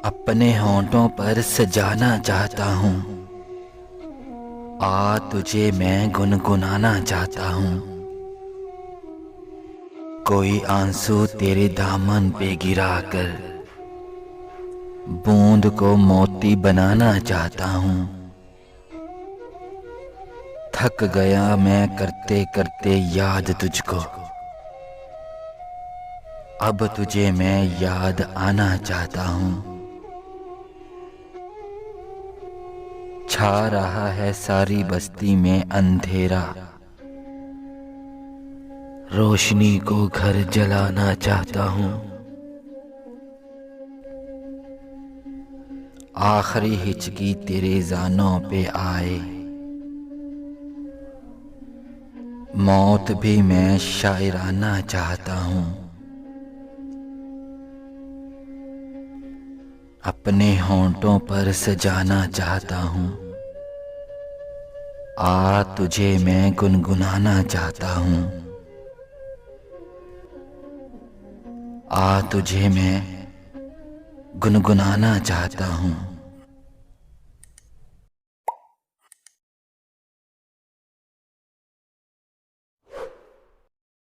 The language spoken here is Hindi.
अपने होंठों पर सजाना चाहता हूँ। आ तुझे मैं गुनगुनाना चाहता हूँ। कोई आंसू तेरे दामन पे गिरा कर बूंद को मोती बनाना चाहता हूँ। थक गया मैं करते करते याद तुझको, अब तुझे मैं याद आना चाहता हूँ। छा रहा है सारी बस्ती में अंधेरा, रोशनी को घर जलाना चाहता हूँ। आखिरी हिचकी तेरे ज़ानों पे आए, मौत भी मैं शायराना चाहता हूँ। अपने होंठों पर सजाना चाहता हूँ। आ तुझे मैं गुनगुनाना चाहता हूँ। आ तुझे मैं गुनगुनाना चाहता हूँ।